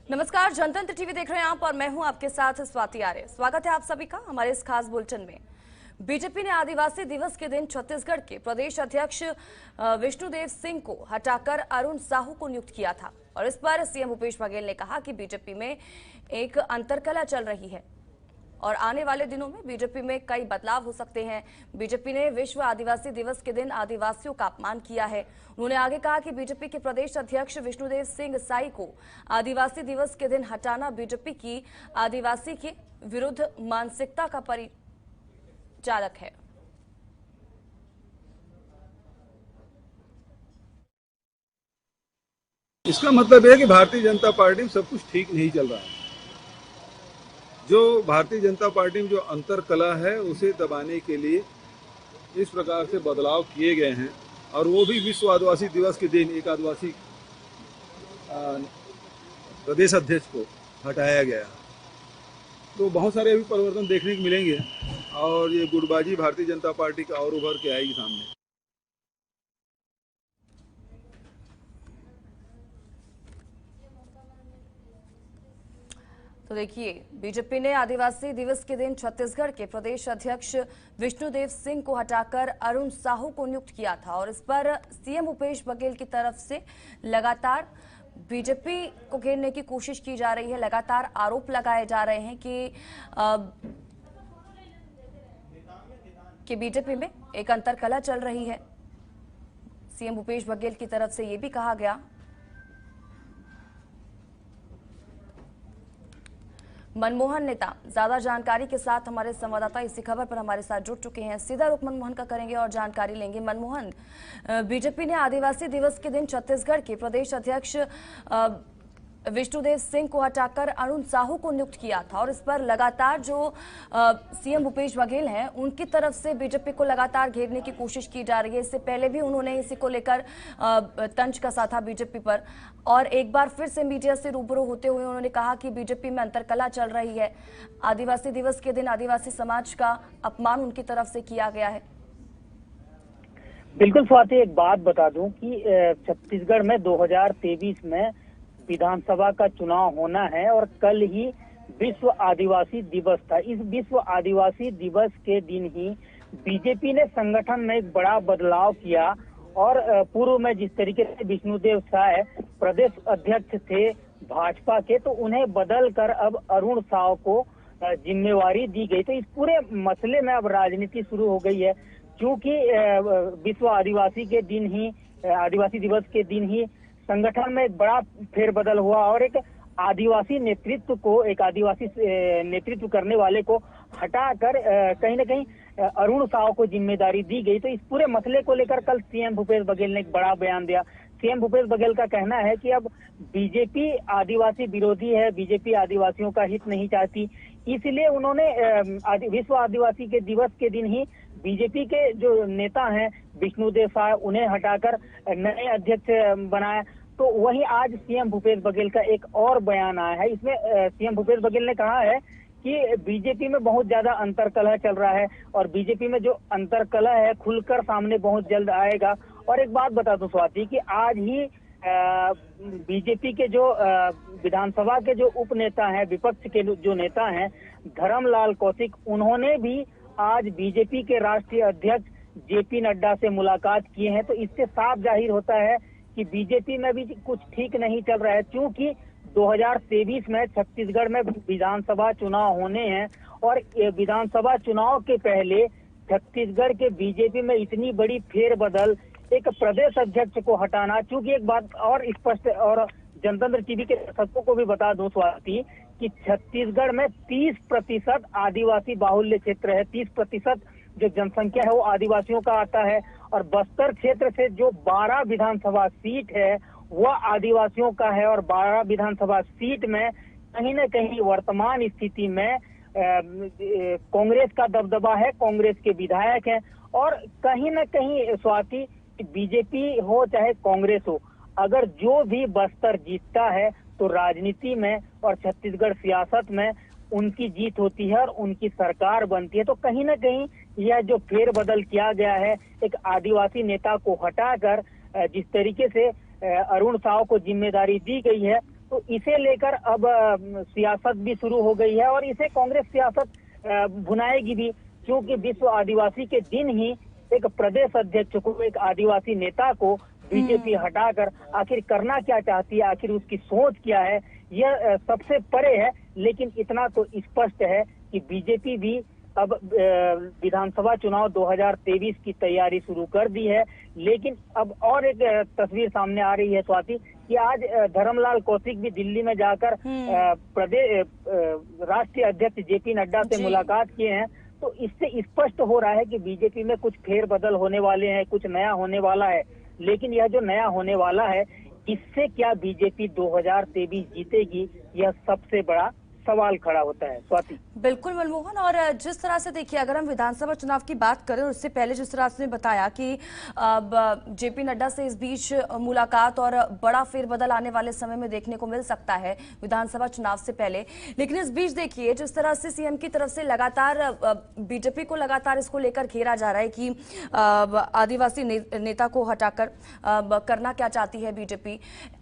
नमस्कार, जनतंत्र टीवी देख रहे हैं आप और मैं हूं आपके साथ स्वाति आर्य। स्वागत है आप सभी का हमारे इस खास बुलेटिन में। बीजेपी ने आदिवासी दिवस के दिन छत्तीसगढ़ के प्रदेश अध्यक्ष विष्णुदेव सिंह को हटाकर अरुण साहू को नियुक्त किया था और इस पर सीएम भूपेश बघेल ने कहा कि बीजेपी में एक अंतरकलह चल रही है और आने वाले दिनों में बीजेपी में कई बदलाव हो सकते हैं। बीजेपी ने विश्व आदिवासी दिवस के दिन आदिवासियों का अपमान किया है। उन्होंने आगे कहा कि बीजेपी के प्रदेश अध्यक्ष विष्णुदेव सिंह साई को आदिवासी दिवस के दिन हटाना बीजेपी की आदिवासी के विरुद्ध मानसिकता का परिचालक है। इसका मतलब है कि भारतीय जनता पार्टी में सब कुछ ठीक नहीं चल रहा है। जो भारतीय जनता पार्टी में जो अंतरकलह है उसे दबाने के लिए इस प्रकार से बदलाव किए गए हैं और वो भी विश्व आदिवासी दिवस के दिन एक आदिवासी प्रदेश अध्यक्ष को हटाया गया। तो बहुत सारे अभी परिवर्तन देखने को मिलेंगे और ये गुटबाजी भारतीय जनता पार्टी का और उभर के आएगी सामने। तो देखिए, बीजेपी ने आदिवासी दिवस के दिन छत्तीसगढ़ के प्रदेश अध्यक्ष विष्णुदेव सिंह को हटाकर अरुण साहू को नियुक्त किया था और इस पर सीएम भूपेश बघेल की तरफ से लगातार बीजेपी को घेरने की कोशिश की जा रही है। लगातार आरोप लगाए जा रहे हैं कि बीजेपी में एक अंतरकलह चल रही है। सीएम भूपेश बघेल की तरफ से ये भी कहा गया। मनमोहन नेता ज्यादा जानकारी के साथ हमारे संवाददाता इसी खबर पर हमारे साथ जुड़ चुके हैं। सीधा रुख मनमोहन का करेंगे और जानकारी लेंगे। मनमोहन, बीजेपी ने आदिवासी दिवस के दिन छत्तीसगढ़ के प्रदेश अध्यक्ष विष्णुदेव सिंह को हटाकर अरुण साहू को नियुक्त किया था और इस पर लगातार जो सीएम भूपेश बघेल हैं उनकी तरफ से बीजेपी को लगातार घेरने की कोशिश की जा रही है। इससे पहले भी उन्होंने इसी को लेकर तंज कसा था बीजेपी पर और एक बार फिर से मीडिया से रूबरू होते हुए उन्होंने कहा कि बीजेपी में अंतरकलह चल रही है। आदिवासी दिवस के दिन आदिवासी समाज का अपमान उनकी तरफ से किया गया है। बिल्कुल स्वाति, एक बात बता दूं कि छत्तीसगढ़ में 2023 में विधानसभा का चुनाव होना है और कल ही विश्व आदिवासी दिवस था। इस विश्व आदिवासी दिवस के दिन ही बीजेपी ने संगठन में एक बड़ा बदलाव किया और पूर्व में जिस तरीके से विष्णुदेव साय प्रदेश अध्यक्ष थे भाजपा के, तो उन्हें बदल कर अब अरुण साव को जिम्मेवारी दी गई। तो इस पूरे मसले में अब राजनीति शुरू हो गई है, क्योंकि विश्व आदिवासी के दिन ही, आदिवासी दिवस के दिन ही संगठन में एक बड़ा फेरबदल हुआ और एक आदिवासी नेतृत्व को, एक आदिवासी नेतृत्व करने वाले को हटाकर कहीं न कहीं अरुण साव को जिम्मेदारी दी गई। तो इस पूरे मसले को लेकर कल सीएम भूपेश बघेल ने एक बड़ा बयान दिया। सीएम भूपेश बघेल का कहना है कि अब बीजेपी आदिवासी विरोधी है, बीजेपी आदिवासियों का हित नहीं चाहती, इसलिए उन्होंने विश्व आदिवासी के दिवस के दिन ही बीजेपी के जो नेता हैं विष्णुदेव साय उन्हें हटाकर नए अध्यक्ष बनाया। तो वहीं आज सीएम भूपेश बघेल का एक और बयान आया है। इसमें सीएम भूपेश बघेल ने कहा है कि बीजेपी में बहुत ज्यादा अंतरकलह चल रहा है और बीजेपी में जो अंतरकलह है खुलकर सामने बहुत जल्द आएगा। और एक बात बता दूं स्वाति कि आज ही बीजेपी के जो विधानसभा के जो उपनेता हैं, विपक्ष के जो नेता हैं धर्मलाल कौशिक, उन्होंने भी आज बीजेपी के राष्ट्रीय अध्यक्ष जेपी नड्डा से मुलाकात किए हैं। तो इससे साफ जाहिर होता है कि बीजेपी में भी कुछ ठीक नहीं चल रहा है, क्योंकि 2023 में छत्तीसगढ़ में विधानसभा चुनाव होने हैं और विधानसभा चुनाव के पहले छत्तीसगढ़ के बीजेपी में इतनी बड़ी फेरबदल, एक प्रदेश अध्यक्ष को हटाना। चूंकि एक बात और स्पष्ट, और जनतंत्र टीवी के दर्शकों को भी बता दूं स्वाति कि छत्तीसगढ़ में 30% आदिवासी बाहुल्य क्षेत्र है, 30% जो जनसंख्या है वो आदिवासियों का आता है और बस्तर क्षेत्र से जो 12 विधानसभा सीट है वह आदिवासियों का है और 12 विधानसभा सीट में कहीं न कहीं वर्तमान स्थिति में कांग्रेस का दबदबा है, कांग्रेस के विधायक हैं और कहीं न कहीं स्वाति बीजेपी हो चाहे कांग्रेस हो, अगर जो भी बस्तर जीतता है तो राजनीति में और छत्तीसगढ़ सियासत में उनकी जीत होती है और उनकी सरकार बनती है। तो कहीं न कहीं यह जो फेरबदल किया गया है, एक आदिवासी नेता को हटाकर जिस तरीके से अरुण साव को जिम्मेदारी दी गई है, तो इसे लेकर अब सियासत भी शुरू हो गई है और इसे कांग्रेस सियासत भुनाएगी भी, क्योंकि विश्व आदिवासी के दिन ही एक प्रदेश अध्यक्ष को, एक आदिवासी नेता को बीजेपी हटाकर आखिर करना क्या चाहती है, आखिर उसकी सोच क्या है, यह सबसे परे है। लेकिन इतना तो स्पष्ट है कि बीजेपी भी अब विधानसभा चुनाव 2023 की तैयारी शुरू कर दी है। लेकिन अब और एक तस्वीर सामने आ रही है स्वाति, कि आज धर्मलाल कौशिक भी दिल्ली में जाकर प्रदेश राष्ट्रीय अध्यक्ष जेपी नड्डा से मुलाकात किए हैं। तो इससे स्पष्ट हो रहा है कि बीजेपी में कुछ फेरबदल होने वाले हैं, कुछ नया होने वाला है। लेकिन यह जो नया होने वाला है, इससे क्या बीजेपी 2023 जीतेगी, यह सबसे बड़ा सवाल खड़ा होता है स्वाति। बिल्कुल मनमोहन, और जिस तरह से देखिए, अगर हम विधानसभा चुनाव की बात करें, उससे पहले जिस तरह से बताया कि जेपी नड्डा से इस बीच मुलाकात और बड़ा फेरबदल आने वाले समय में देखने को मिल सकता है विधानसभा चुनाव से पहले। लेकिन इस बीच देखिए, जिस तरह से सीएम की तरफ से लगातार बीजेपी को लगातार इसको लेकर घेरा जा रहा है कि आदिवासी नेता को हटाकर करना क्या चाहती है बीजेपी,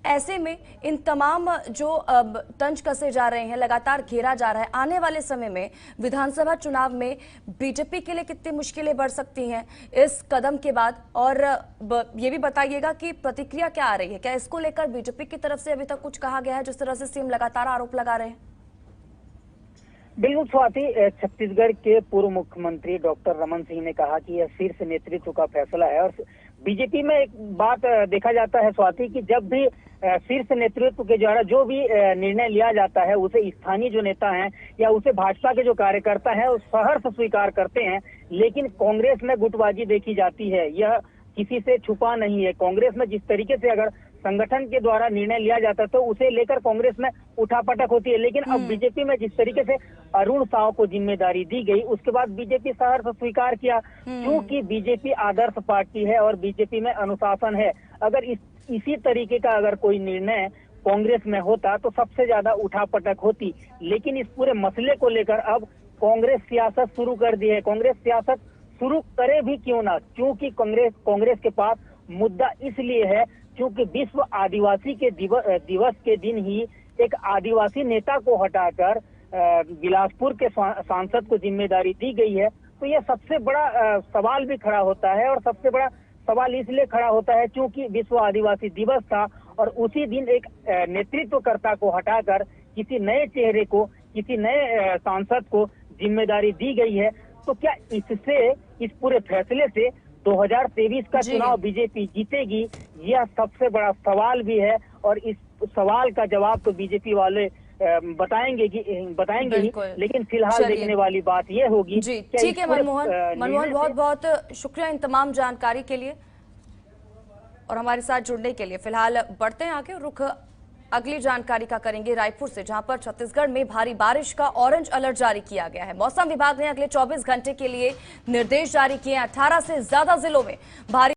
ऐसे में इन तमाम जो तंज कसे जा रहे हैं, लगातार घेरा जा रहा है, आने वाले समय में विधानसभा चुनाव में बीजेपी के लिए कितनी मुश्किलें बढ़ सकती हैं इस कदम के बाद? और ये भी बताइएगा कि प्रतिक्रिया क्या आ रही है, क्या इसको लेकर बीजेपी की तरफ से अभी तक कुछ कहा गया है, जिस तरह से सीएम लगातार आरोप लगा रहे हैं? बिल्कुल स्वाति, छत्तीसगढ़ के पूर्व मुख्यमंत्री डॉक्टर रमन सिंह ने कहा कि यह शीर्ष नेतृत्व का फैसला है। और बीजेपी में एक बात देखा जाता है स्वाति, कि जब भी शीर्ष नेतृत्व के द्वारा जो भी निर्णय लिया जाता है, उसे स्थानीय जो नेता हैं या उसे भाजपा के जो कार्यकर्ता हैं वो सहर्ष स्वीकार करते हैं। लेकिन कांग्रेस में गुटबाजी देखी जाती है, यह किसी से छुपा नहीं है। कांग्रेस में जिस तरीके से अगर संगठन के द्वारा निर्णय लिया जाता है तो उसे लेकर कांग्रेस में उठापटक होती है। लेकिन अब बीजेपी में जिस तरीके से अरुण साव को जिम्मेदारी दी गई, उसके बाद बीजेपी सहर्ष स्वीकार किया, क्योंकि बीजेपी आदर्श पार्टी है और बीजेपी में अनुशासन है। अगर इसी तरीके का अगर कोई निर्णय कांग्रेस में होता तो सबसे ज्यादा उठापटक होती। लेकिन इस पूरे मसले को लेकर अब कांग्रेस सियासत शुरू कर दी है। कांग्रेस सियासत शुरू करे भी क्यों ना, क्योंकि कांग्रेस के पास मुद्दा इसलिए है क्योंकि विश्व आदिवासी के दिवस के दिन ही एक आदिवासी नेता को हटाकर बिलासपुर के सांसद को जिम्मेदारी दी गई है। तो यह सबसे बड़ा सवाल भी खड़ा होता है, और सबसे बड़ा सवाल इसलिए खड़ा होता है क्योंकि विश्व आदिवासी दिवस था और उसी दिन एक नेतृत्वकर्ता को हटाकर किसी नए चेहरे को, किसी नए सांसद को जिम्मेदारी दी गई है। तो क्या इससे, इस पूरे फैसले से 2023 का चुनाव बीजेपी जीतेगी, यह सबसे बड़ा सवाल भी है। और इस सवाल का जवाब तो बीजेपी वाले बताएंगे ही। लेकिन फिलहाल देखने वाली बात यह होगी। जी ठीक है मनमोहन, बहुत बहुत शुक्रिया इन तमाम जानकारी के लिए और हमारे साथ जुड़ने के लिए। फिलहाल बढ़ते हैं आगे, रुख अगली जानकारी का करेंगे रायपुर से, जहां पर छत्तीसगढ़ में भारी बारिश का ऑरेंज अलर्ट जारी किया गया है। मौसम विभाग ने अगले 24 घंटे के लिए निर्देश जारी किए हैं। 18 से ज्यादा जिलों में भारी